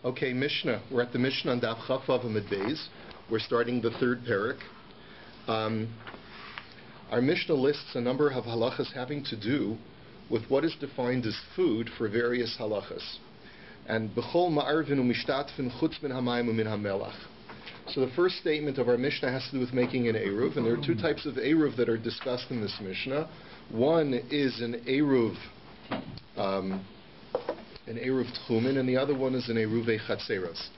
Okay, Mishnah. We're at the Mishnah on DAF Chavav Amud Beis. We're starting the third parak. Our Mishnah lists a number of halachas having to do with what is defined as food for various halachas. And b'chol ma'arvin u'mishtatfin chutz min hamayim u'min hamelach. So the first statement of our Mishnah has to do with making an eruv, and there are two types of eruv that are discussed in this Mishnah. One is an eruv tchumen, and the other one is an eruv chatzeros.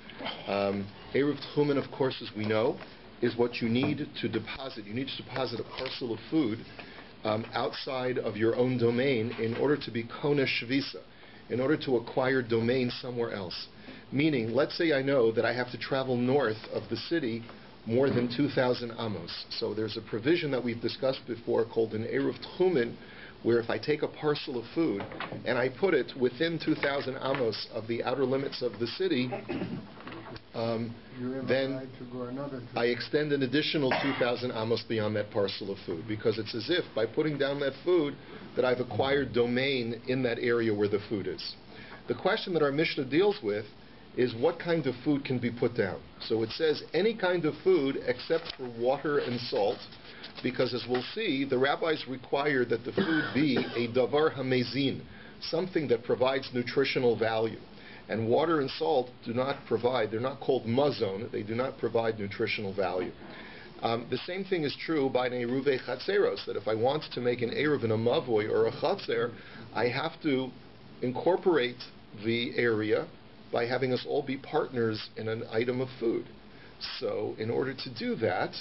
Eruv tchumen, of course, as we know, is what you need to deposit. You need to deposit a parcel of food outside of your own domain in order to be kona shvisa, in order to acquire domain somewhere else. Meaning, let's say I know that I have to travel north of the city more than 2,000 amos. So there's a provision that we've discussed before called an eruv tchumen, where if I take a parcel of food and I put it within 2,000 amos of the outer limits of the city, then I extend an additional 2,000 amos beyond that parcel of food, because it's as if by putting down that food that I've acquired domain in that area where the food is. The question that our Mishnah deals with is what kind of food can be put down. So it says any kind of food except for water and salt, because as we'll see, the rabbis require that the food be a davar hamezin, something that provides nutritional value. And water and salt do not provide, they're not called mazon, they do not provide nutritional value. The same thing is true by an eruv chatzeros, that if I want to make an eruv in a mavoy or a chatzer, I have to incorporate the area by having us all be partners in an item of food. So in order to do that,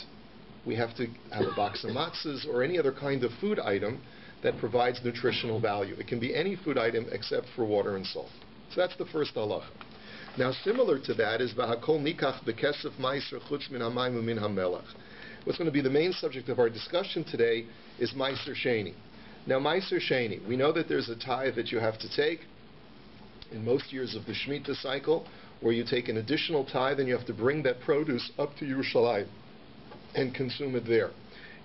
we have to have a box of matzahs or any other kind of food item that provides nutritional value. It can be any food item except for water and salt. So that's the first halacha. Now similar to that is v'hakol nikach b'kesef ma'aser chutz min hamayim u'min hamelach. What's going to be the main subject of our discussion today is ma'aser sheni. Now ma'aser sheni, we know that there's a tithe that you have to take in most years of the Shemitah cycle, where you take an additional tithe and you have to bring that produce up to Yerushalayim and consume it there.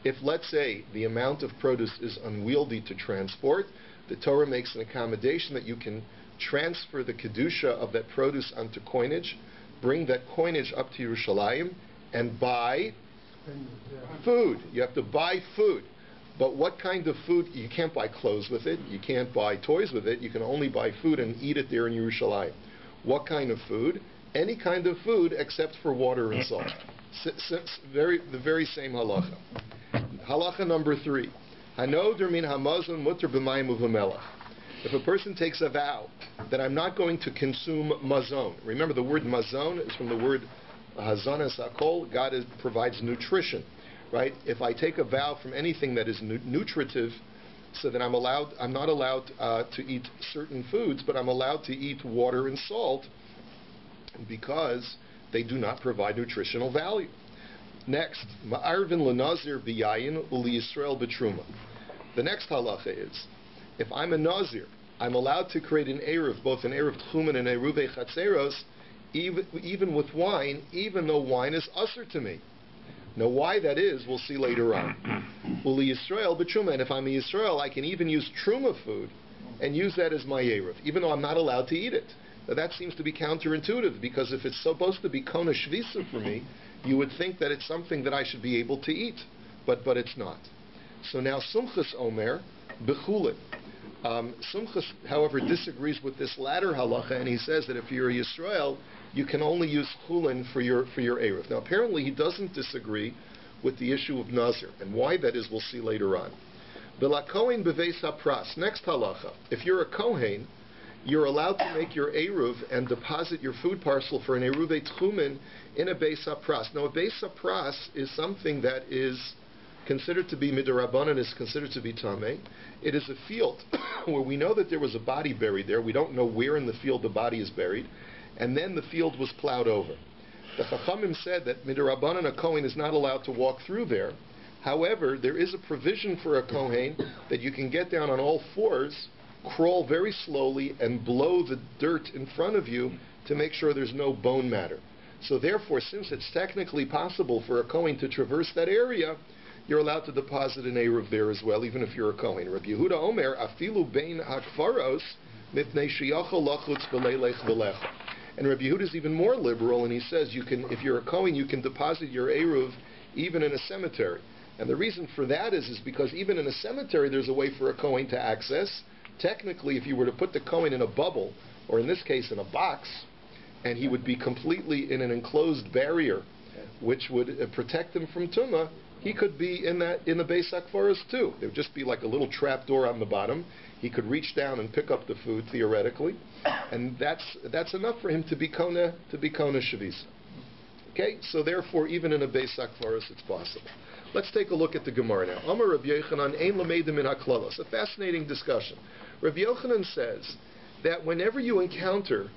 If, let's say, the amount of produce is unwieldy to transport, the Torah makes an accommodation that you can transfer the kedusha of that produce onto coinage, bring that coinage up to Yerushalayim, and buy food. You have to buy food. But what kind of food? You can't buy clothes with it. You can't buy toys with it. You can only buy food and eat it there in Yerushalayim. What kind of food? Any kind of food except for water and salt. The very same halacha. Halacha number 3. Hanoder min hamazon mutter b'mayim u'v'melach. If a person takes a vow that I'm not going to consume mazon. Remember, the word mazon is from the word hazanas hakol. God provides nutrition, right? If I take a vow from anything that is nutritive, so that I'm not allowed to eat certain foods, but I'm allowed to eat water and salt because they do not provide nutritional value. Next, ma'arvin l'nazir b'yayin u'li Yisrael b'truma. The next halacha is, if I'm a nazir, I'm allowed to create an eruv, both an eruv tchumen and eruv chatzeros, even with wine, even though wine is usher to me. Now, why that is, we'll see later on. Uli Yisrael b'truma, and if I'm a Yisrael, I can even use truma food and use that as my eruv, even though I'm not allowed to eat it. Now, that seems to be counterintuitive, because if it's supposed to be kona shvisa for me, you would think that it's something that I should be able to eat, but it's not. So now, Sumchus Omer b'chulin. Sumchus, however, disagrees with this latter halacha, and he says that if you're a Yisrael, you can only use chulin for your eruv. Now, apparently, he doesn't disagree with the issue of nazir, and why that is, we'll see later on. Hacohen beveis hapras. Next halacha: if you're a kohen, you're allowed to make your eruv and deposit your food parcel for an eruv tchumen in a beis hapras. Now, a beis hapras is something that is considered to be midarabanan, is considered to be tameh. It is a field where we know that there was a body buried there. We don't know where in the field the body is buried, and then the field was plowed over. The Chachamim said that midarabanan, a kohen is not allowed to walk through there. However, there is a provision for a kohen that you can get down on all fours, crawl very slowly, and blow the dirt in front of you to make sure there's no bone matter. So therefore, since it's technically possible for a kohen to traverse that area, you're allowed to deposit an eruv there as well, even if you're a kohen. Rabbi Yehuda Omer, afilu bein hakfaros, mipnei sheyachol lachutz v'leilech v'lecha. And Rabbi Yehuda is even more liberal, and he says if you're a Kohen, you can deposit your Eruv even in a cemetery. And the reason for that is because even in a cemetery, there's a way for a Kohen to access. Technically, if you were to put the Kohen in a bubble, or in this case in a box, and he would be completely in an enclosed barrier, which would protect him from Tumah, he could be in the Beis HaKvaros too. There would just be like a little trap door on the bottom. He could reach down and pick up the food theoretically, and that's enough for him to be Kona Shavisa. Okay, so therefore, even in a Beis HaKvaros, it's possible. Let's take a look at the Gemara now. Amar Rabbi Yochanan ein lameidim in haklalos. A fascinating discussion. Rabbi Yochanan says that whenever you encounter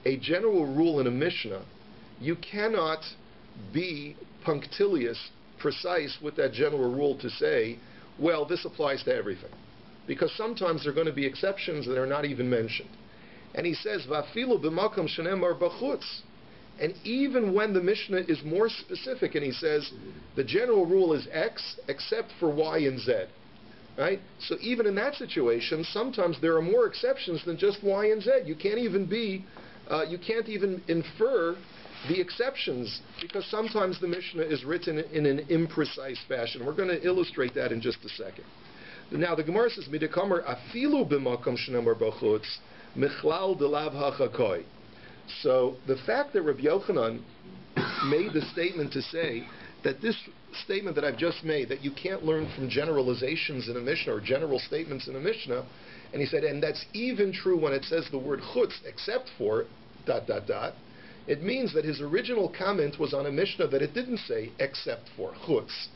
a general rule in a Mishnah, you cannot be punctilious, precise with that general rule to say, well, this applies to everything. Because sometimes there are going to be exceptions that are not even mentioned. And he says, Vafilu b'makom shenemar b'chutz. And even when the Mishnah is more specific, and he says, the general rule is X, except for Y and Z. Right? So even in that situation, sometimes there are more exceptions than just Y and Z. You can't even infer the exceptions, because sometimes the Mishnah is written in an imprecise fashion. We're going to illustrate that in just a second. Now the Gemara says, Midikamer afilu b'makom shenemar b'chutz michlal delav hachakoi. So the fact that Rabbi Yochanan made the statement to say that this statement that I've just made, that you can't learn from generalizations in a Mishnah or general statements in a Mishnah, and he said, and that's even true when it says the word chutz, except for ... It means that his original comment was on a Mishnah that it didn't say except for chutz.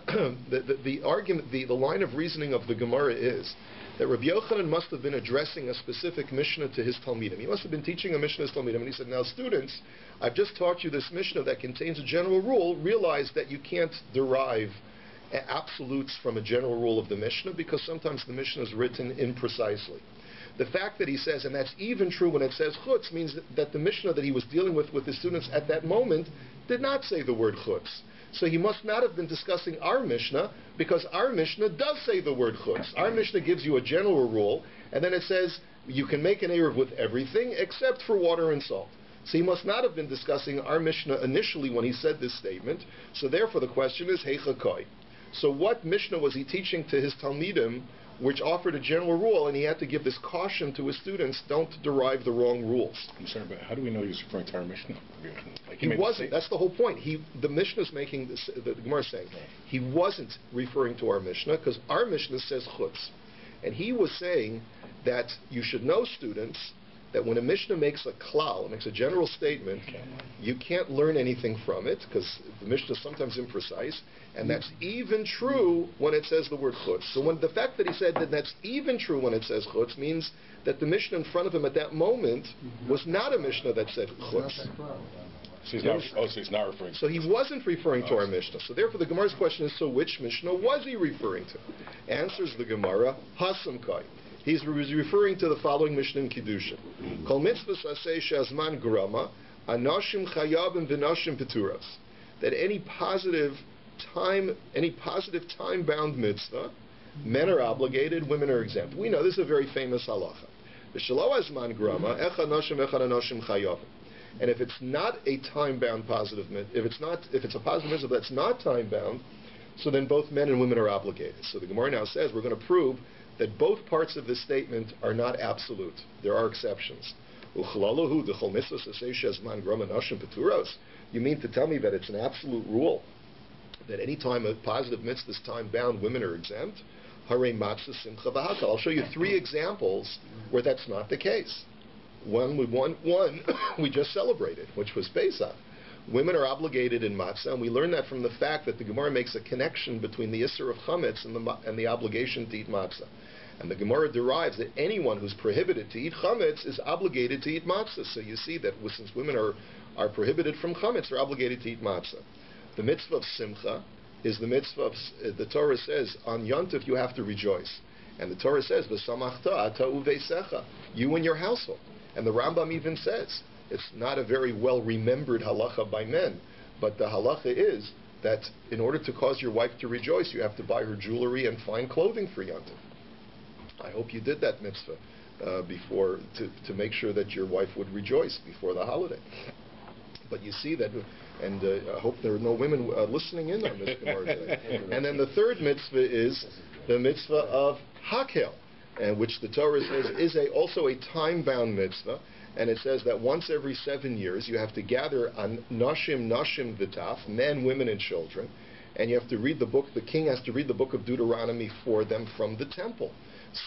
The argument, the line of reasoning of the Gemara is that Rabbi Yochanan must have been addressing a specific Mishnah to his Talmidim. He must have been teaching a Mishnah to his Talmidim, and he said, now students, I've just taught you this Mishnah that contains a general rule. Realize that you can't derive absolutes from a general rule of the Mishnah, because sometimes the Mishnah is written imprecisely. The fact that he says, and that's even true when it says chutz, means that the Mishnah that he was dealing with his students at that moment did not say the word chutz. So he must not have been discussing our Mishnah, because our Mishnah does say the word chutz. Our Mishnah gives you a general rule, and then it says you can make an Eruv with everything except for water and salt. So he must not have been discussing our Mishnah initially when he said this statement. So therefore the question is, Heicha Koi. So what Mishnah was he teaching to his Talmidim, which offered a general rule, and he had to give this caution to his students, don't derive the wrong rules. I'm sorry, but how do we know he was referring to our Mishnah? Like he wasn't. That's the whole point. The Mishnah is making this, the Gemara is saying, he wasn't referring to our Mishnah, because our Mishnah says chutz. And he was saying that you should know, students, that when a Mishnah makes a klal, makes a general statement, you can't learn anything from it, because the Mishnah is sometimes imprecise, and that's even true when it says the word chutz. So when the fact that he said that that's even true when it says chutz means that the Mishnah in front of him at that moment was not a Mishnah that said chutz. So he's not referring to. So he wasn't referring to our Mishnah. So therefore the Gemara's question is, so which Mishnah was he referring to? Answers the Gemara, Hasam Kai. He was referring to the following Mishnah in Kiddushin. Kol mitzvahs aseh she'azman grama, anoshim chayabim v'noshim peturos. That any positive time-bound mitzvah, men are obligated, women are exempt. We know this is a very famous halacha. V'shelo azman grama, echad noshim anoshim chayabim. And if it's not a time-bound positive mitzvah, if it's a positive mitzvah that's not time-bound, so then both men and women are obligated. So the Gemara now says we're going to prove that both parts of this statement are not absolute. There are exceptions. You mean to tell me that it's an absolute rule that any time a positive mitzvah is time-bound, women are exempt? I'll show you 3 examples where that's not the case. One we just celebrated, which was Pesach. Women are obligated in matzah, and we learn that from the fact that the Gemara makes a connection between the Isser of Chametz and the obligation to eat matzah. And the Gemara derives that anyone who's prohibited to eat Chametz is obligated to eat matzah. So you see that since women are prohibited from Chametz, they're obligated to eat matzah. The mitzvah of Simcha is the mitzvah of, the Torah says, on Yontif you have to rejoice. And the Torah says, V'samachta ata uveisecha, you and your household. And the Rambam even says, it's not a very well-remembered halacha by men, but the halacha is that in order to cause your wife to rejoice, you have to buy her jewelry and fine clothing for Yontif. I hope you did that mitzvah to make sure that your wife would rejoice before the holiday. But you see that, and I hope there are no women listening in on this Gemara today. And then the third mitzvah is the mitzvah of Hakel, and which the Torah says is also a time-bound mitzvah. And it says that once every 7 years you have to gather on nashim v'taf, men, women, and children, and you have to read the book. The king has to read the book of Deuteronomy for them from the temple.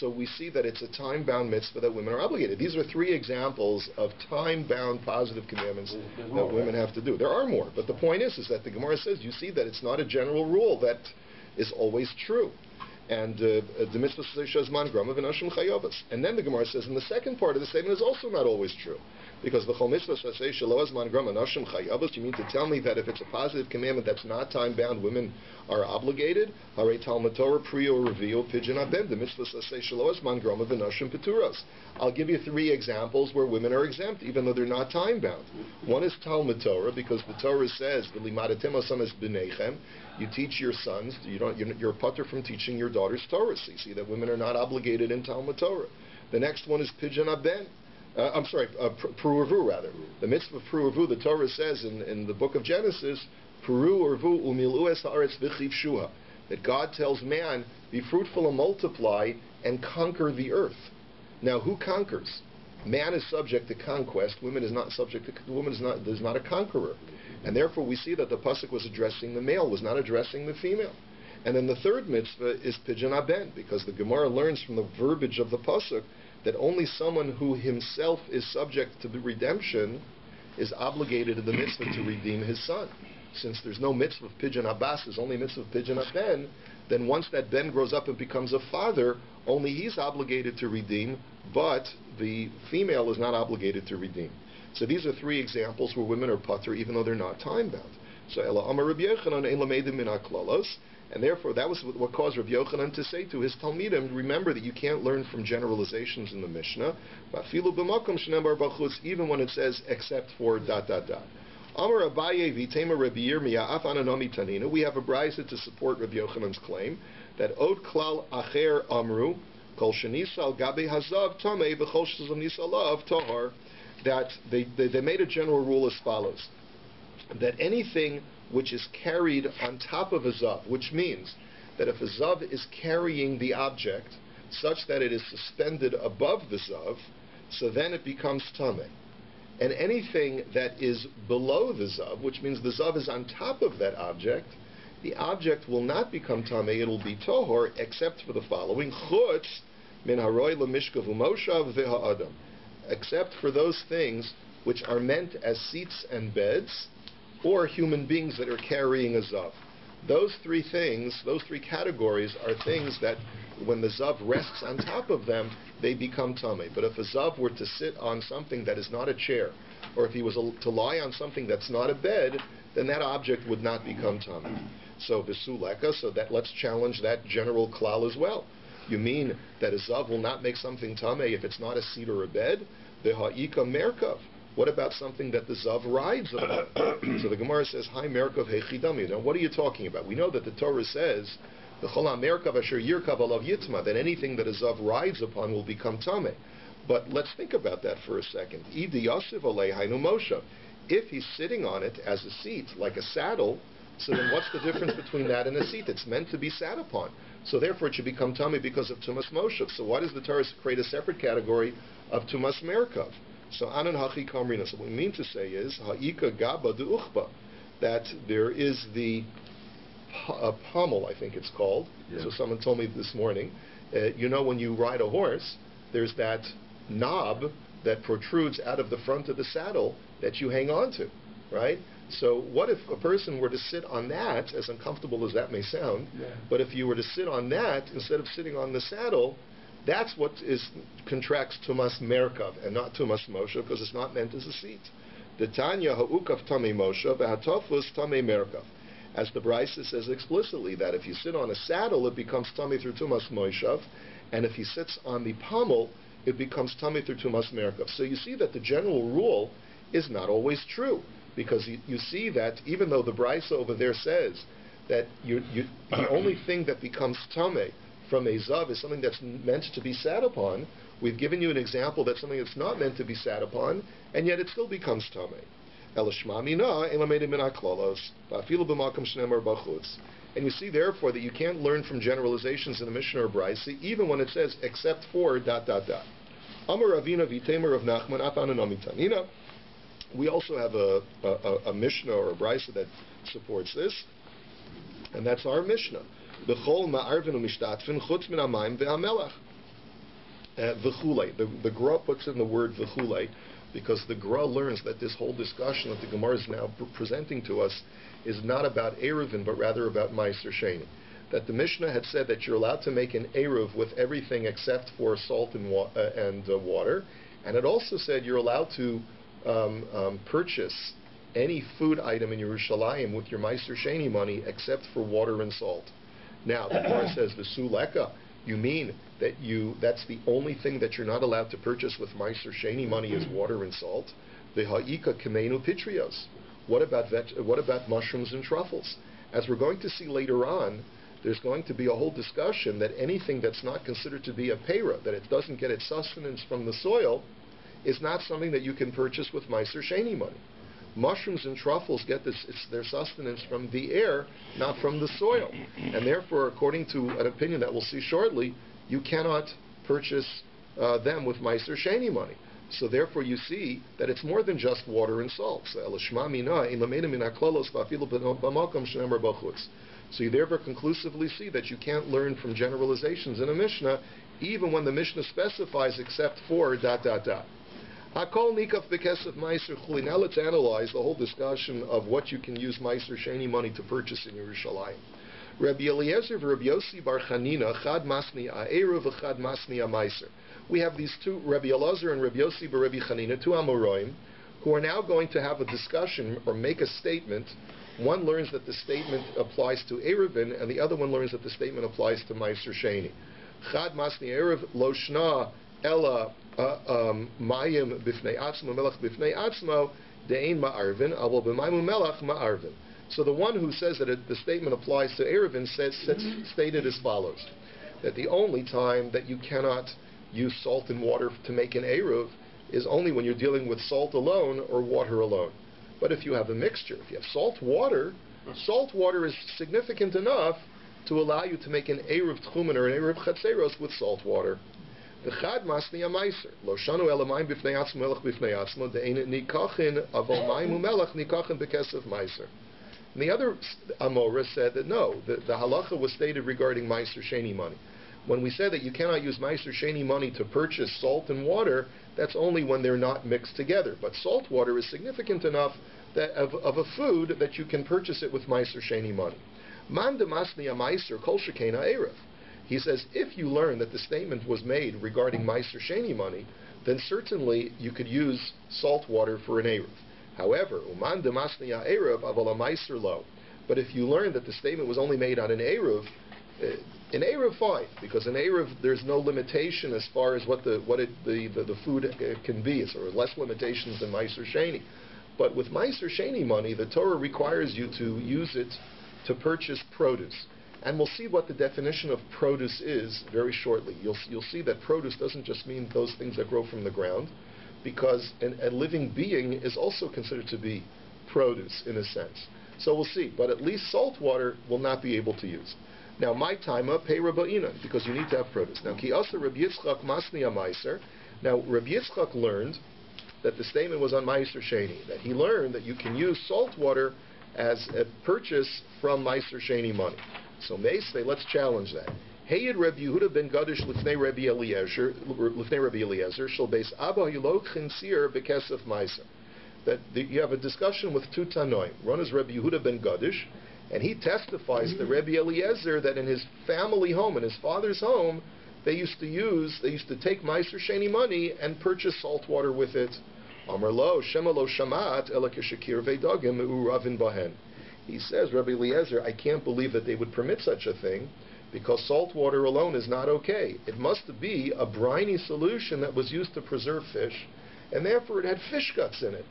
So we see that it's a time-bound mitzvah that women are obligated. These are 3 examples of time-bound positive commandments that women have to do. There are more, but the point is that the Gemara says you see that it's not a general rule that is always true. And the mitzvah says shazman grama v'nashim chayavas. And then the Gemara says, in the second part of the statement is also not always true. Because the chol mitzvah says shelo azman grama nashim chayavas. You mean to tell me that if it's a positive commandment that's not time-bound, women are obligated? Hare Talmud Torah priyo reviyo pidyon aben. The mitzvah says shelo azman grama v'nashim peturos. I'll give you 3 examples where women are exempt, even though they're not time-bound. One is Talmud Torah, because the Torah says v'limadatem osam es b'neichem. You teach your sons. You're a putter from teaching your daughters Torah. So you see that women are not obligated in Talmud Torah. The next one is pidyon aben. Pru'urvu rather. The mitzvah of pru'urvu, the Torah says in the book of Genesis, pru'urvu umilu es haaretz v'chiv shuha, that God tells man, be fruitful and multiply and conquer the earth. Now, who conquers? Man is subject to conquest. Woman is not subject to. Woman is not a conqueror, and therefore we see that the pasuk was addressing the male, was not addressing the female. And then the third mitzvah is pidyon aben, because the Gemara learns from the verbiage of the pasuk that only someone who himself is subject to the redemption is obligated to the mitzvah to redeem his son. Since there's no mitzvah of pidyon abbas, there's only mitzvah of pidyon aben, then once that ben grows up and becomes a father, only he's obligated to redeem, but the female is not obligated to redeem. So these are 3 examples where women are patur even though they're not time-bound. So Ela Amar Rabbi Yochanan ein lamedim min haklalos. And therefore, that was what caused Rabbi Yochanan to say to his Talmidim, remember that you can't learn from generalizations in the Mishnah, even when it says, except for ... Amar Abaye v'tema Rabbi Yirmiyah af ananomi tanina. We have a brayso to support Rabbi Yochanan's claim that od klal acher amru kol shenisa al gabe hazav tamei v'chol shenisa alav tahar. That they made a general rule as follows: that anything which is carried on top of a zav, which means that if a zav is carrying the object such that it is suspended above the zav, so then it becomes tamei. And anything that is below the zav, which means the zav is on top of that object, the object will not become tamei, it will be tohor, except for the following: chutz min haroi lemishkav umoshav v'ha'adam, except for those things which are meant as seats and beds, or human beings that are carrying a zav. Those 3 things, those 3 categories are things that when the zav rests on top of them, they become tamei. But if a zav were to sit on something that is not a chair, or if he was to lie on something that's not a bed, then that object would not become tamei. So v'suleka, so that let's challenge that general klal as well. You mean that a zav will not make something tamei if it's not a seat or a bed? V'ha'ika merkav. What about something that the zav rides upon? So the Gemara says, "Hi merkav hechidami." Now, what are you talking about? We know that the Torah says, "The cholam merkav asher yirkav alav yitma," that anything that a zav rides upon will become tamei. But let's think about that for a second. Idi yasiv alei hainu moshav. If he's sitting on it as a seat, like a saddle, so then what's the difference between that and a seat? It's meant to be sat upon. So therefore it should become tamei because of tumas moshav. So why does the Torah create a separate category of tumas merkav? So anan hachi kamrina. So what we mean to say is ha'ika gaba de uchba, that there is the pommel, I think it's called. Yeah. So someone told me this morning. You know, when you ride a horse, there's that knob that protrudes out of the front of the saddle that you hang on to, right? So what if a person were to sit on that, as uncomfortable as that may sound, but if you were to sit on that instead of sitting on the saddle, that's what contracts tumas merkav and not tumas moshe, because it's not meant as a seat. The Tanya ha'ukav tamei moshe v'hatofus tamei merkav. As the Brisa says explicitly, that if you sit on a saddle, it becomes tamei through tumas moshav, and if he sits on the pommel, it becomes tamei through tumas merkav. So you see that the general rule is not always true, because you see that even though the Brisa over there says that the only thing that becomes tamei from a zav is something that's meant to be sat upon, We've given you an example that's something that's not meant to be sat upon, and yet it still becomes tamei. And you see, therefore, that you can't learn from generalizations in a Mishnah or Brisa, even when it says, except for ... Amar Ravina v'temer of Nachman atan amitanina. We also have a Mishnah or a Brisa that supports this, and that's our Mishnah. B'chol ma'arvin u'mishtatfin chutz min ha'mayim ve'amelach. V'chulei. The Gra puts in the word v'chulei because the Gra learns that this whole discussion that the Gemara is now presenting to us is not about Eruvin, but rather about Meiser Sheni. That the Mishnah had said that you're allowed to make an Eruv with everything except for salt and water, and it also said you're allowed to purchase any food item in Yerushalayim with your Meiser Sheni money except for water and salt. Now, the Gemara says, V'suleka, you mean that that's the only thing that you're not allowed to purchase with Meiser Sheni money is water and salt? V'ha'ika kemenu pitrios. What about mushrooms and truffles? As we're going to see later on, there's going to be a whole discussion that anything that's not considered to be a pera, that it doesn't get its sustenance from the soil, is not something that you can purchase with Meiser Sheni money. Mushrooms and truffles get their sustenance from the air, not from the soil. And therefore, according to an opinion that we'll see shortly, you cannot purchase them with Meiser Sheni money. So therefore, you see that it's more than just water and salt. So you therefore conclusively see that you can't learn from generalizations in a Mishnah, even when the Mishnah specifies except for ... Hakol nikaf bekesef meiser chuli. Now let's analyze the whole discussion of what you can use Meiser Sheni money to purchase in Yerushalayim. Rabbi Eliezer v'Rabbi Yossi bar Chanina chad masni ha'eruv v'chad masni ha'meiser. We have these two, Rabbi Eliezer and Rabbi Yossi bar Rabbi Chanina, two Amoraim, who are now going to have a discussion or make a statement. One learns that the statement applies to Eruvin, and the other one learns that the statement applies to Meiser Sheni. Chad masni eruv lo shna ela mayim b'fnei atzmo melech b'fnei atzmo de'ein ma'arvin avol b'mayim melech ma'arvin. So the one who says that the statement applies to Eruvin stated as follows: that the only time that you cannot use salt and water to make an Eruv is only when you're dealing with salt alone or water alone. But if you have a mixture, if you have salt water is significant enough to allow you to make an Eruv Tchumen or an Eruv Chatzeros with salt water. The Chad Masni Amaiser. Lo Shanu Elamayim B'fnei Atzmo Melech B'fnei Atzmo De'ein Nikachin Avol Mayim Umelech Nikachin B'kesef Meiser. And the other Amora said that no, the halacha was stated regarding Meiser Sheni money. When we said that you cannot use Meiser Sheni money to purchase salt and water, that's only when they're not mixed together. But salt water is significant enough that of a food that you can purchase it with Meiser Sheni money. Man de Masni Amaiser Kol Shekena Erev. He says, if you learn that the statement was made regarding Meiser Sheni money, then certainly you could use salt water for an Erev. However, Uman de Masniya Erev aval Meiser lo. But if you learn that the statement was only made on an Erev fine, because an Erev there's no limitation as far as what the food can be, so there's less limitations than Meiser Sheni. But with Meiser Sheni money, the Torah requires you to use it to purchase produce. And we'll see what the definition of produce is very shortly. You'll see that produce doesn't just mean those things that grow from the ground, because a living being is also considered to be produce in a sense. So we'll see. But at least salt water will not be able to use. Now, my taima pay rabba'inan, because you need to have produce. Now, ki asa Rabbi Yitzchak masni meiser. Now, Rabbi Yitzchak learned that the statement was on Meiser Sheni, that he learned that you can use salt water as a purchase from Meiser Sheni money. So let's challenge that. Heyed Rabbi Yehuda ben Gadish l'fnei Rabbi Eliezer shel beis Abba Yilok Chinsir bekesef Meiser. That you have a discussion with two Tanoim. One is Rabbi Yehuda ben Gadish, and he testifies to Rabbi Eliezer that in his family home, in his father's home, they used to take Meiser Sheni money and purchase salt water with it. Amar lo shema lo shamat ela keshakir ve'dagim u'ravin bahen. He says, Rabbi Eliezer, I can't believe that they would permit such a thing, because salt water alone is not okay. It must be a briny solution that was used to preserve fish, and therefore it had fish guts in it.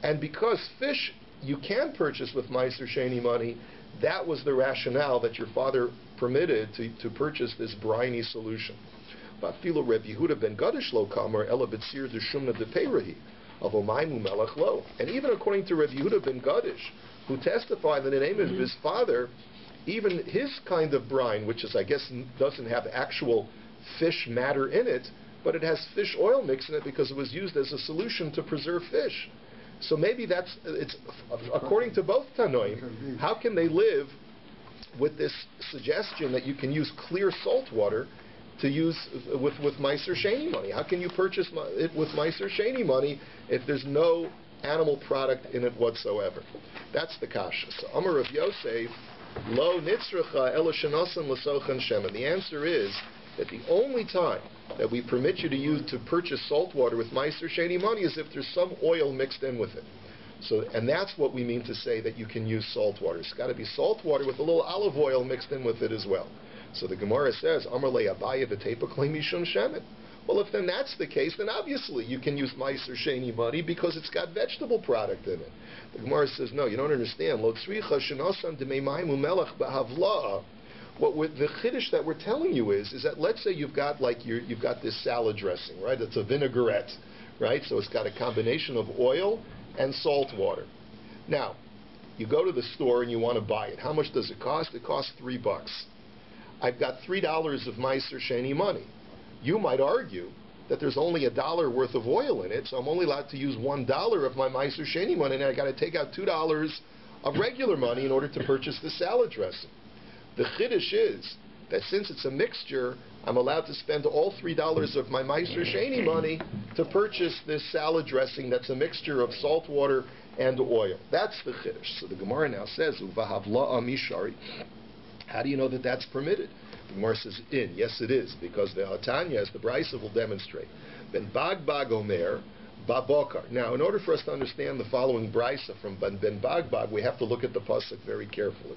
And because fish you can purchase with Meiser Sheni money, that was the rationale that your father permitted to purchase this briny solution. Va'afilo Reb Yehuda ben Gadish lo kamer ela b'tzir d'shumna d'peirahi avomayim u'melech lo. And even according to Reb Yehuda ben Gadish, who testified that the name of his father, even his kind of brine, which is, I guess, doesn't have actual fish matter in it, but it has fish oil mixed in it because it was used as a solution to preserve fish. So maybe it's according to both Tanoim, how can they live with this suggestion that you can use clear salt water to use with Meiser Sheni money? How can you purchase it with Meiser Sheni money if there's no animal product in it whatsoever? That's the kasha. So Amar of Yoseph, Lo nitzracha ela shenosan l'sochan shemen. The answer is that the only time that we permit you to purchase salt water with Meiser Sheni money is if there's some oil mixed in with it. So, and that's what we mean to say that you can use salt water. It's got to be salt water with a little olive oil mixed in with it as well. So the Gemara says, Amar le Abaye v'teipa klei mishum shemen. Well, if then that's the case, then obviously you can use Meiser Sheni money because it's got vegetable product in it. The Gemara says, no, you don't understand. Lo tzricha shenosan demei mayim u'melech b'havla. The chiddush that we're telling you is that let's say you've got this salad dressing, right? It's a vinaigrette, right? So it's got a combination of oil and salt water. Now, you go to the store and you want to buy it. How much does it cost? It costs $3. I've got $3 of Meiser Sheni money. You might argue that there's only $1 worth of oil in it, so I'm only allowed to use $1 of my Meiser Sheni money, and I got to take out $2 of regular money in order to purchase the salad dressing. The chiddush is that since it's a mixture, I'm allowed to spend all $3 of my Meiser Sheni money to purchase this salad dressing that's a mixture of salt water and oil. That's the chiddush. So the Gemara now says, Uvahavla amishari. How do you know that that's permitted? The Gemara says, yes it is, because the Hatanya, as the Brisa will demonstrate, Ben Bagbag Omer, Babokar. Now, in order for us to understand the following Brisa from Ben Bagbag, we have to look at the pasuk very carefully.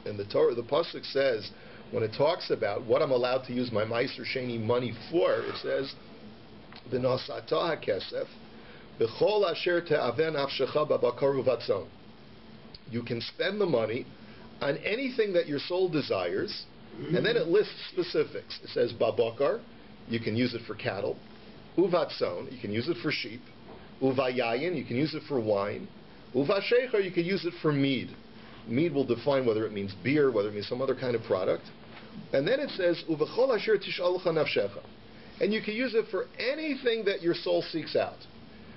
And the pasuk says, when it talks about what I'm allowed to use my Meiser Sheni money for, it says, V'nosata hakesef, b'chol asher te'aven afshecha babakar uvatzon. You can spend the money on anything that your soul desires, and then it lists specifics. It says babakar, you can use it for cattle. Uvatzon, you can use it for sheep. Uvayayin, you can use it for wine. Uvashechar, you can use it for mead. Mead will define whether it means beer, whether it means some other kind of product. And then it says, Uvechol asher tishalcha nafshecha. And you can use it for anything that your soul seeks out.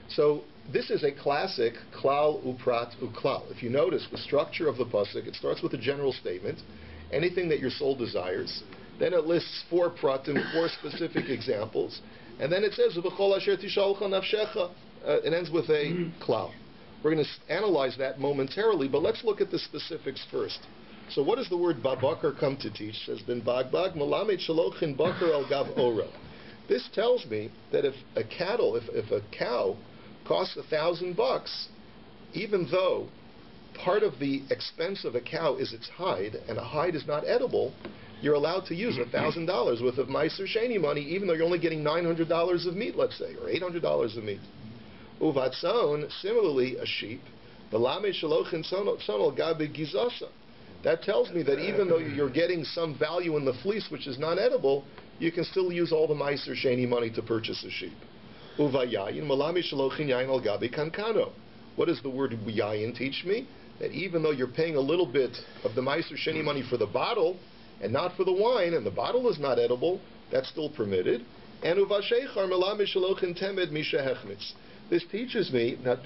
So this is a classic klal uprat uklal. If you notice the structure of the pasuk, it starts with a general statement, anything that your soul desires. Then it lists 4 pratim, 4 specific examples. And then it says, Uvechol asher tishalcha nafshecha. It ends with a klal. We're going to analyze that momentarily, but let's look at the specifics first. So what does the word babakar come to teach? It says, Ben bagbag malamed shalochin bakar al gav ora. This tells me that if a cow costs $1,000, even though part of the expense of a cow is its hide, and a hide is not edible, you're allowed to use $1,000 worth of Meiser Sheni money, even though you're only getting $900 of meat, let's say, or $800 of meat. Uvatzon, similarly, a sheep. That tells me that even though you're getting some value in the fleece, which is non-edible, you can still use all the Meiser Sheni money to purchase a sheep. Uvayayin, malami shalochin yayin al gabi kankano. What does the word yayin teach me? That even though you're paying a little bit of the Meiser Sheni money for the bottle, and not for the wine, and the bottle is not edible, that's still permitted. And uvashechar malami shalochin temed misha hechmitz. This teaches me, now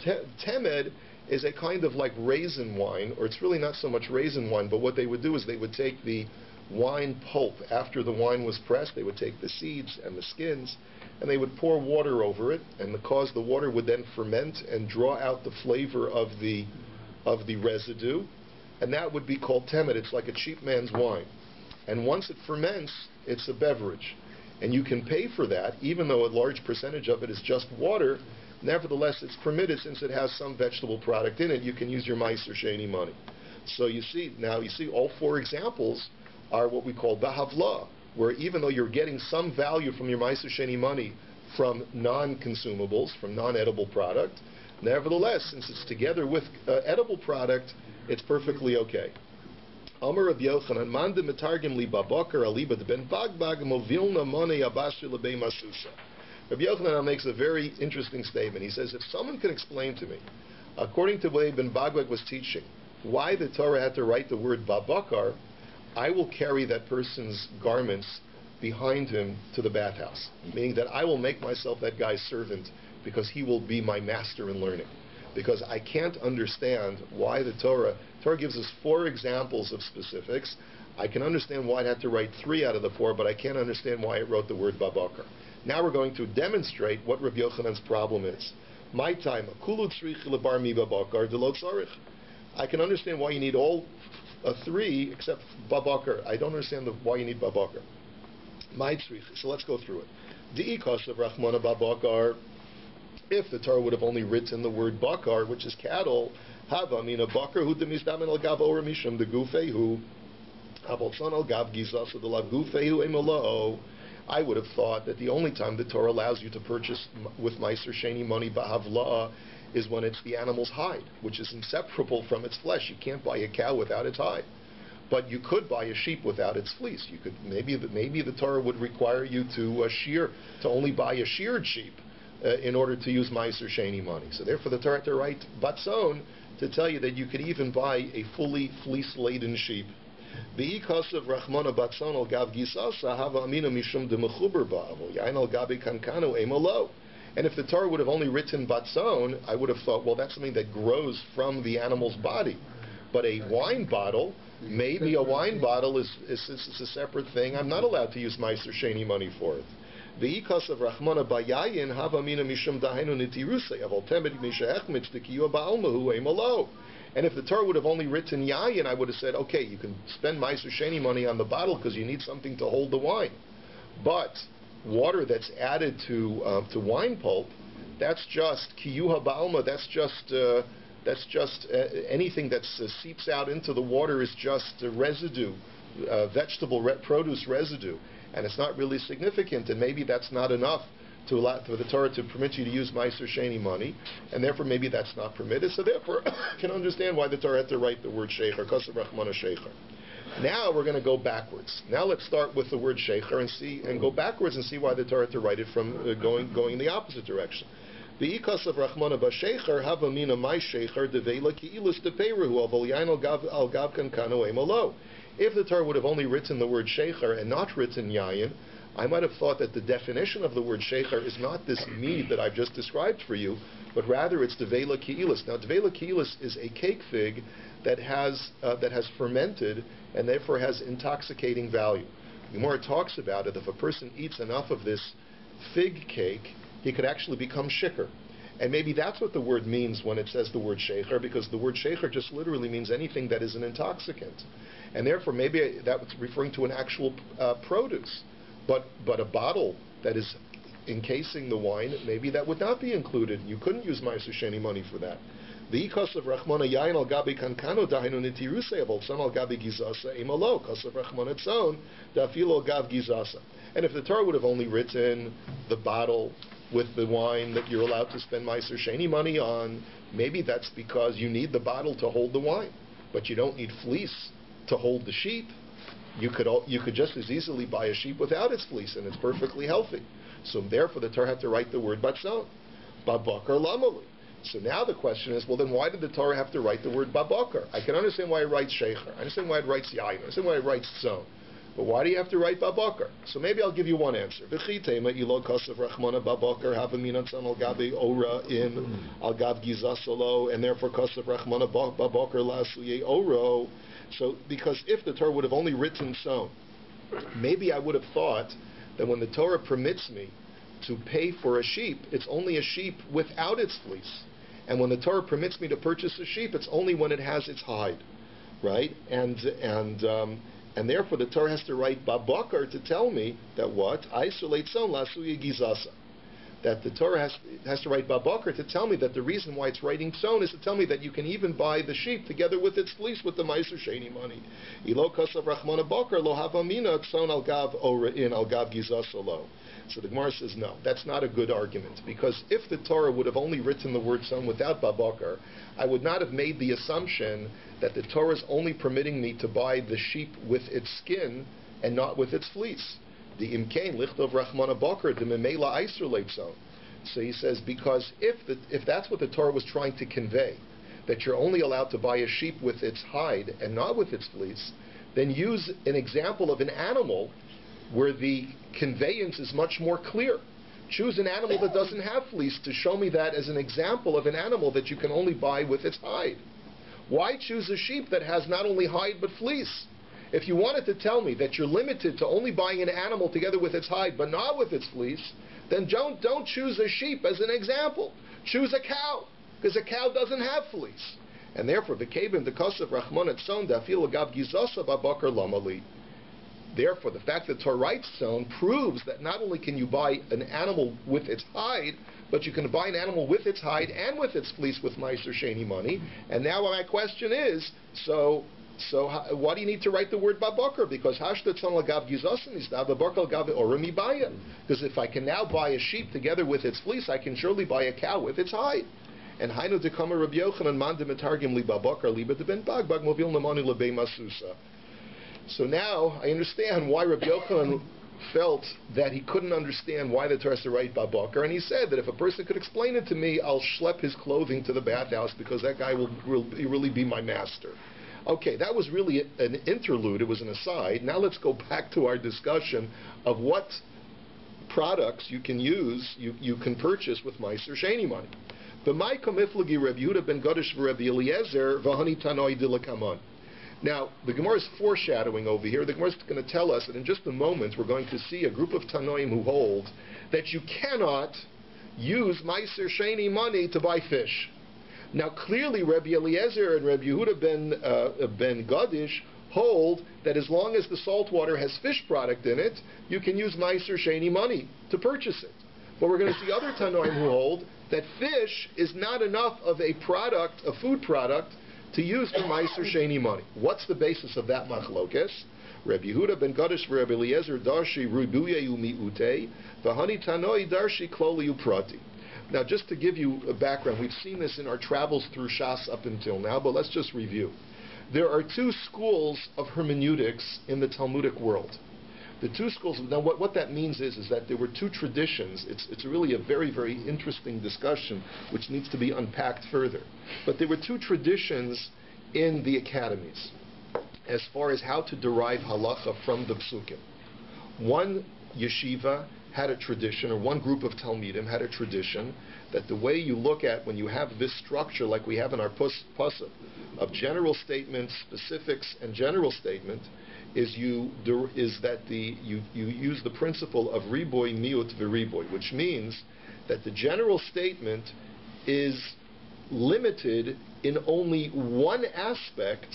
temed is a kind of like raisin wine, or it's really not so much raisin wine, but what they would do is they would take the wine pulp after the wine was pressed, they would take the seeds and the skins, and they would pour water over it, and because the water would then ferment and draw out the flavor of the residue, and that would be called temed. It's like a cheap man's wine. And once it ferments, it's a beverage. And you can pay for that, even though a large percentage of it is just water. Nevertheless, it's permitted since it has some vegetable product in it. You can use your Meiser Sheni money. So you see all 4 examples are what we call bahavla, where even though you're getting some value from your Meiser Sheni money from non-consumables, from non-edible product, nevertheless, since it's together with edible product, it's perfectly okay. Amar Rabbi Yochanan, Manda Metargim li Babakar Aliba de Ben Bagbag Movilna Mone Abashri Lebei Masusa. Rabbi Yochanan makes a very interesting statement. He says, if someone can explain to me, according to the way Ben Bagbag was teaching, why the Torah had to write the word Babakar, I will carry that person's garments behind him to the bathhouse. Meaning that I will make myself that guy's servant because he will be my master in learning. Because I can't understand why the Torah gives us 4 examples of specifics. I can understand why it had to write 3 out of the 4, but I can't understand why it wrote the word Babakar. Now we're going to demonstrate what Rabbi Yochanan's problem is. My time, I can understand why you need all 3 except Babakar. I don't understand why you need Babakar. My tzrich. So let's go through it. Di'ikas of Rachmana Babakar. If the Torah would have only written the word bakar, which is cattle, hava mina bakar hu demisdamin al gav ora mishum de gufehu, abolson al gav gizas de la gufehu emolo. I would have thought that the only time the Torah allows you to purchase with meiser sheni money bahavla is when it's the animal's hide, which is inseparable from its flesh. You can't buy a cow without its hide, but you could buy a sheep without its fleece. You could maybe the Torah would require you to only buy a sheared sheep. In order to use Meiser Sheni money. So therefore the Torah had to write Batzon to tell you that you could even buy a fully fleece-laden sheep. Because of Rachmana Batzon al Gav Gisasa Hava Amina Mishum de Mechuber Ba'avo Yain al Gabi Kankano Emolo. And if the Torah would have only written Batzon, I would have thought, well, that's something that grows from the animal's body. But a wine bottle, maybe a wine bottle is a separate thing. I'm not allowed to use Meiser Sheni money for it. V'ikas of Rachmana Bayayin Havamina Mishum Dahenu Nitiruse Aval Temed Misha Echmitz Dekiyu Ba'almahu Emalo. And if the Torah would have only written Yayin, I would have said, okay, you can spend Meiser Sheni money on the bottle because you need something to hold the wine. But water that's added to wine pulp, that's just Kiyuha Ba'alma. That's just anything that seeps out into the water is just residue, vegetable produce residue. And it's not really significant, and maybe that's not enough to allow for the Torah to permit you to use Meiser Sheni money, and therefore maybe that's not permitted. So therefore, I can understand why the Torah had to write the word Shecher, Kosav Rachmana Shecher. Now we're going to go backwards. Now let's start with the word Shecher and go backwards and see why the Torah had to write it from going in the opposite direction. V'ikas of Rachmana Bashecher Havamina My Shecher Devela Ki'ilas Deperuhu Avol Yain Al Gav Kankano Emolo. If the Torah would have only written the word shecher and not written yayin, I might have thought that the definition of the word shecher is not this mead that I've just described for you, but rather it's devela ki'ilis. Now, devela ki'ilis is a cake fig that has fermented and therefore has intoxicating value. The more it talks about it, if a person eats enough of this fig cake, he could actually become shikker. And maybe that's what the word means when it says the word shecher, because the word shecher just literally means anything that is an intoxicant. And therefore, maybe that was referring to an actual produce. But a bottle that is encasing the wine, maybe that would not be included. You couldn't use Meiser Sheni money for that. The ikos of Rachmana Yain al Gabi Kankano Dahinu Nitiruse Avol Tzon al Gabi Gizasa Emalo Kos of Rachmana Tzon Dafilo Gav Gizasa. And if the Torah would have only written the bottle with the wine that you're allowed to spend Meiser Sheni money on, maybe that's because you need the bottle to hold the wine, but you don't need fleece to hold the sheep. You could just as easily buy a sheep without its fleece, and it's perfectly healthy. So therefore, the Torah had to write the word batzon, babakar lamali. So now the question is, well, then why did the Torah have to write the word babakar? I can understand why it writes shecher. I understand why it writes yayin. I understand why it writes tzon. But why do you have to write babakar? So maybe I'll give you one answer. V'chitema ilod kasav rachmana babakar havaminat tzon al gabi ora in al gav gizasolo, and therefore kasav rachmana babakar lasuye oro. So, because if the Torah would have only written tzon, maybe I would have thought that when the Torah permits me to pay for a sheep, it's only a sheep without its fleece. And when the Torah permits me to purchase a sheep, it's only when it has its hide, right? And therefore the Torah has to write babakar to tell me that what? Isolate tzon lasuye gizasa. that the Torah has to write Babakar to tell me that the reason why it's writing Tson is to tell me that you can even buy the sheep together with its fleece with the Meiser Sheni money. Ilo Kasav Rachmana Bakar Lo Havamina Tson Al Gav Ora in Al Gav Gizasolo. So the Gemara says no, that's not a good argument, because if the Torah would have only written the word Tson without Babakar, I would not have made the assumption that the Torah is only permitting me to buy the sheep with its skin and not with its fleece. The imkain lichtov rachmana bakar the memela eiser leibson. So he says, because if that's what the Torah was trying to convey, that you're only allowed to buy a sheep with its hide and not with its fleece, then use an example of an animal where the conveyance is much more clear. Choose an animal that doesn't have fleece to show me that as an example of an animal that you can only buy with its hide. Why choose a sheep that has not only hide but fleece? If you wanted to tell me that you're limited to only buying an animal together with its hide but not with its fleece, then don't choose a sheep as an example. Choose a cow, because a cow doesn't have fleece. And therefore, v'kevim d'kosav rachmon et son da'afil agav gizosav abakar lamali. Therefore, the fact that Torah writes Tson proves that not only can you buy an animal with its hide, but you can buy an animal with its hide and with its fleece with Meiser Sheni money. And now my question is, so why do you need to write the word Babakar? Because Hashta Tzon Lagav Gizosim is now Babakar Lagav Orami Baya. Because if I can now buy a sheep together with its fleece, I can surely buy a cow with its hide. And Hainu Dekama Rabbi Yochanan Manda Metargim Li Babakar Liba de Ben Bagbag Movil Namani Lebe Masusa. So now I understand why Rabbi Yochanan felt that he couldn't understand why the Torah has to write Babakar, and he said that if a person could explain it to me, I'll schlep his clothing to the bathhouse because that guy will really be my master. Okay, that was really an interlude. It was an aside. Now let's go back to our discussion of what products you can use, you can purchase with Meiser Sheni money. B'mai komiflagi Rabbi Yehuda ben Gadish v'Rabbi Eliezer v'hani tanoi dilakaman. Now, the Gemara is foreshadowing over here. The Gemara is going to tell us that in just a moment we're going to see a group of Tanoim who hold that you cannot use Meiser Sheni money to buy fish. Now, clearly, Rabbi Eliezer and Rabbi Yehuda ben Gadish hold that as long as the salt water has fish product in it, you can use Meiser Sheni money to purchase it. But we're going to see other Tanoim who hold that fish is not enough of a product, a food product, to use for Meiser Sheni money. What's the basis of that machlokes? Rabbi Yehuda ben Gadish v'Rabbi Eliezer darshi rubuye umiute v'hani tanoi darshi kloli uprati. Now, just to give you a background, we've seen this in our travels through Shas up until now, but let's just review. There are two schools of hermeneutics in the Talmudic world. The two schools, now what that means is that there were two traditions. It's really a very, very interesting discussion which needs to be unpacked further. But there were two traditions in the academies as far as how to derive halacha from the psukim. One yeshiva had a tradition, or one group of Talmidim had a tradition, that the way you look at when you have this structure like we have in our pasuk of general statements, specifics, and general statement, is that you use the principle of riboy miut v'riboy, which means that the general statement is limited in only one aspect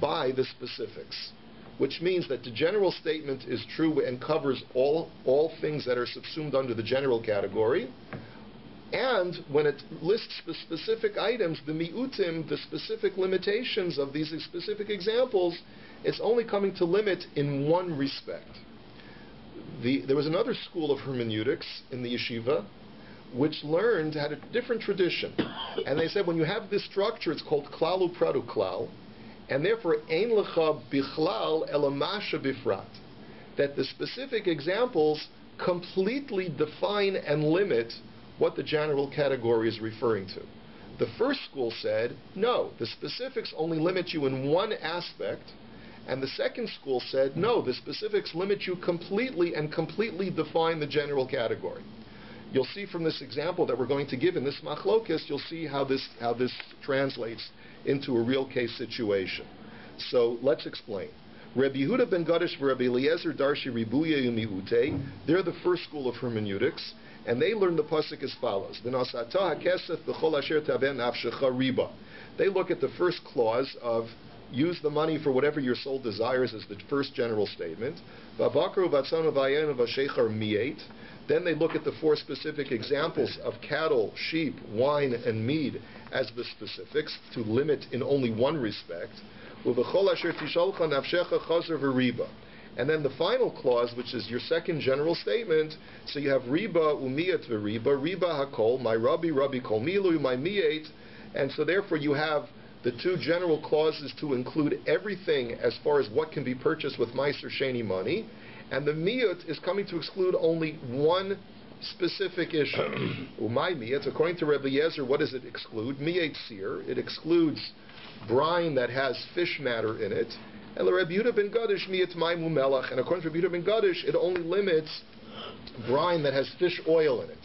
by the specifics, which means that the general statement is true and covers all things that are subsumed under the general category. And when it lists the specific items, the mi'utim, the specific limitations of these specific examples, it's only coming to limit in one respect. There was another school of hermeneutics in the yeshiva which had a different tradition. And they said when you have this structure, it's called klal u'pradu klal, and therefore ein lecha bichlal elamasha bifrat, that the specific examples completely define and limit what the general category is referring to. The first school said, no, the specifics only limit you in one aspect, and the second school said, no, the specifics limit you completely and completely define the general category. You'll see from this example that we're going to give in this machlokes, you'll see how this translates into a real case situation. So let's explain. Rabbi Yehuda ben Gadish v'Rabbi Eliezer darshi ribuye umiute, they're the first school of hermeneutics, and they learn the pasuk as follows: V'nasata hakesef b'chol asher taben nafshecha riba. They look at the first clause of use the money for whatever your soul desires is the first general statement. Then they look at the four specific examples of cattle, sheep, wine, and mead as the specifics to limit in only one respect. And then the final clause, which is your second general statement, so you have riba umiyat v'riba, riba hakol, my Rabbi, Rabbi kol milu, my miyat, and so therefore you have the two general clauses to include everything as far as what can be purchased with meiser sheni money, and the miyat is coming to exclude only one specific issue. Umay miyat, according to Rabbi Yezer, what does it exclude? Miyat seer, it excludes brine that has fish matter in it. And Rabbi Yehuda ben Gadish miyat maimu melach, and according to Rabbi Yehuda ben Gadish, it only limits brine that has fish oil in it.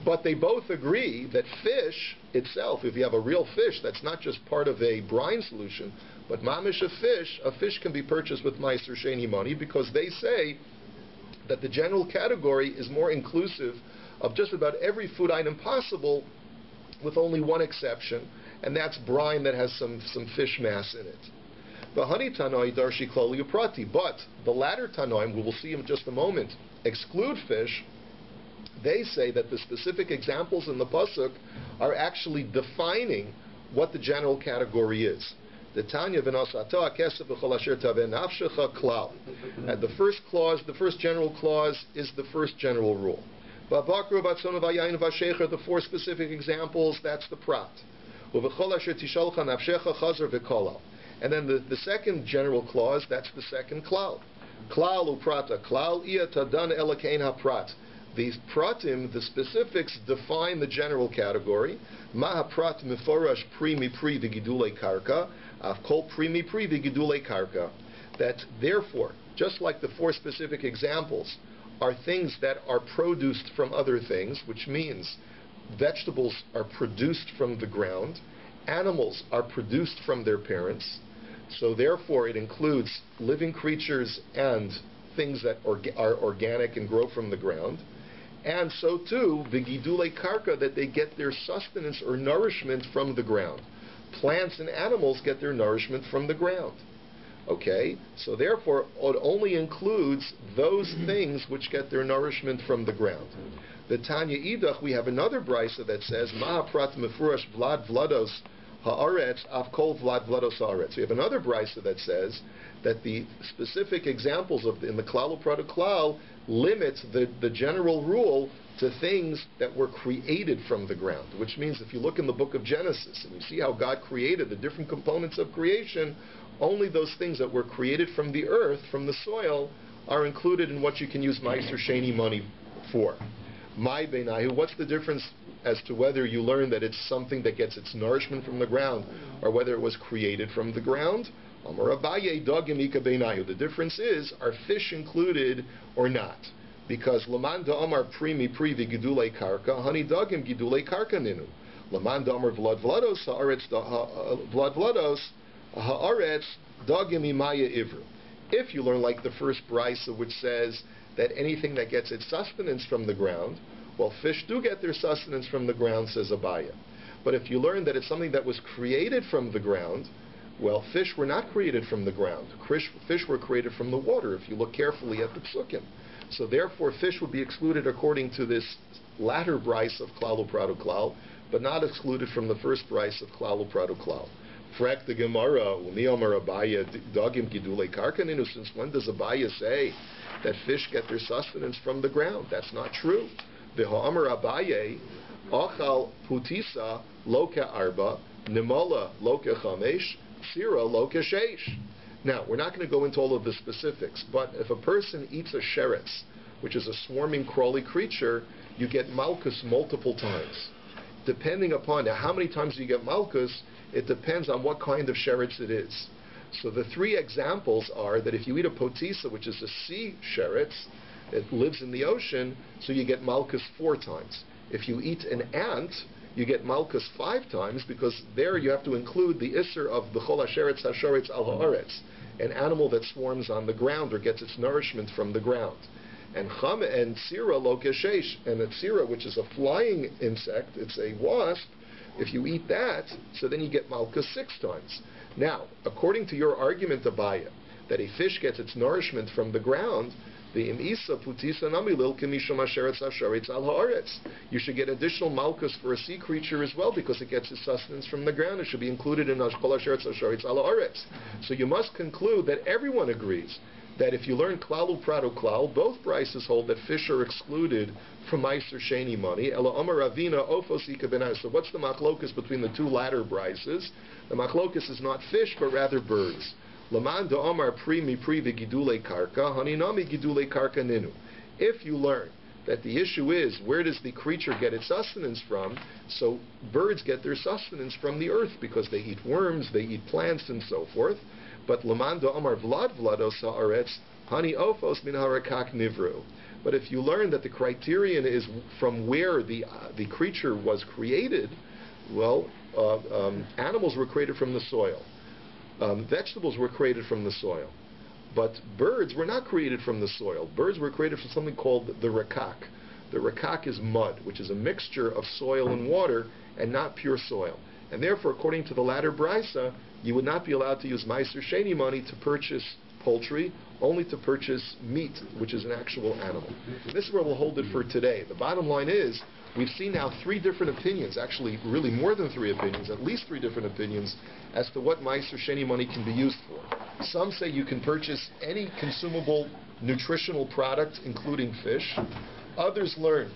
But they both agree that fish itself, if you have a real fish, that's not just part of a brine solution, but mamish a fish can be purchased with meiser sheni money, because they say that the general category is more inclusive of just about every food item possible, with only one exception, and that's brine that has some fish mass in it. But the latter Tanoim, we will see in just a moment, exclude fish. They say that the specific examples in the pasuk are actually defining what the general category is. The Tanya v'nosata kesef v'chol asher taveh nafshecha klal. And the first clause, the first general clause, is the first general rule. V'abakru v'atzon v'ayayin v'ashecher, the four specific examples, that's the prat. V'chol asher tisholcha nafshecha chazer v'kolal. And then the second general clause, that's the second klal. Klal uprata, klal iya tadan elakein haprat. These pratim, the specifics, define the general category. Ma haprat miforash pri mi pri v'gidulei karka, av kol pri mi pri v'gidulei karka. That therefore, just like the four specific examples are things that are produced from other things, which means vegetables are produced from the ground, animals are produced from their parents, so therefore it includes living creatures and things that are organic and grow from the ground. And so too, the gidule karka, that they get their sustenance or nourishment from the ground. Plants and animals get their nourishment from the ground. Okay? So therefore, it only includes those things which get their nourishment from the ground. The Tanya Idach, we have another brisa that says, Mahaprat mefurash vlad vlados haaretz av kol vlad vlados haaretz. We have another brisa that says that the specific examples in the klal u'prata klal limits the general rule to things that were created from the ground, which means if you look in the book of Genesis and you see how God created the different components of creation, only those things that were created from the earth, from the soil, are included in what you can use meiser sheni money for. My beinayu, what's the difference as to whether you learn that it's something that gets its nourishment from the ground or whether it was created from the ground? The difference is, are fish included or not? Because Laman da'amar primi pri v'gidulei karka, hani dagim gidulei karka ninu. Laman da'amar vlad vlados ha'aretz vlad vlados ha'aretz dagim imaya ivru. If you learn like the first brisa, which says that anything that gets its sustenance from the ground, well, fish do get their sustenance from the ground, says Abaya. But if you learn that it's something that was created from the ground, well, fish were not created from the ground. Fish were created from the water, if you look carefully at the psukim. So therefore, fish would be excluded according to this latter brisa of klal u'prata klal, but not excluded from the first brisa of klal u'prata klal. Frek the Gemara, Umi Omer Abaya, Dagim Gidulei Karkaninu, since when does Abaya say that fish get their sustenance from the ground? That's not true. V'ha'amar Abaye, Achal Putisa Loka Arba, Nimola Loka Chamesh, Sira Loka Sheish. Now, we're not going to go into all of the specifics, but if a person eats a sheretz, which is a swarming, crawly creature, you get malchus multiple times. Depending upon how many times you get malchus, it depends on what kind of sheretz it is. So the three examples are that if you eat a potisa, which is a sea sheretz, it lives in the ocean, so you get malchus 4 times. If you eat an ant, you get malchus 5 times, because there you have to include the isser of the chol hasheretz hashoretz al haaretz, an animal that swarms on the ground or gets its nourishment from the ground. And chama and sira lo keshesh, and a sira, which is a flying insect, it's a wasp, If you eat that, so then you get malchus 6 times. Now, according to your argument, Abaya, that a fish gets its nourishment from the ground, the imisa putisa namilil kemisham asheretz asharetz al haaretz. You should get additional malchus for a sea creature as well because it gets its sustenance from the ground. It should be included in ashkol asheretz asharetz al haaretz. So you must conclude that everyone agrees that if you learn klalu prado klal, both brises hold that fish are excluded from meiser sheni money. Ela omar ravina ofos ikabenai. So what's the machlokus between the two latter brises? The machlokus is not fish, but rather birds. Laman da omar pri mi pri v'gidule karka, haninami gidule karka ninu. If you learn that the issue is where does the creature get its sustenance from, so birds get their sustenance from the earth because they eat worms, they eat plants, and so forth. But Laman da omar vlad vlados haaretz, hani ofos min harakak nivru. But if you learn that the criterion is from where the creature was created, well, animals were created from the soil. Vegetables were created from the soil. But birds were not created from the soil. Birds were created from something called the rakak. The rakak is mud, which is a mixture of soil and water, and not pure soil. And therefore, according to the latter brisa, you would not be allowed to use meiser sheni money to purchase poultry, only to purchase meat, which is an actual animal. This is where we'll hold it for today. The bottom line is, we've seen now 3 different opinions, actually really more than 3 opinions, at least 3 different opinions, as to what meiser sheni money can be used for. Some say you can purchase any consumable nutritional product, including fish. Others learn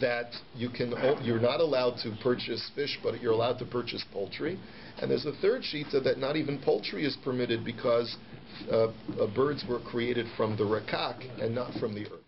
that you're not allowed to purchase fish, but you're allowed to purchase poultry. And there's a third shita that not even poultry is permitted because birds were created from the rakak and not from the earth.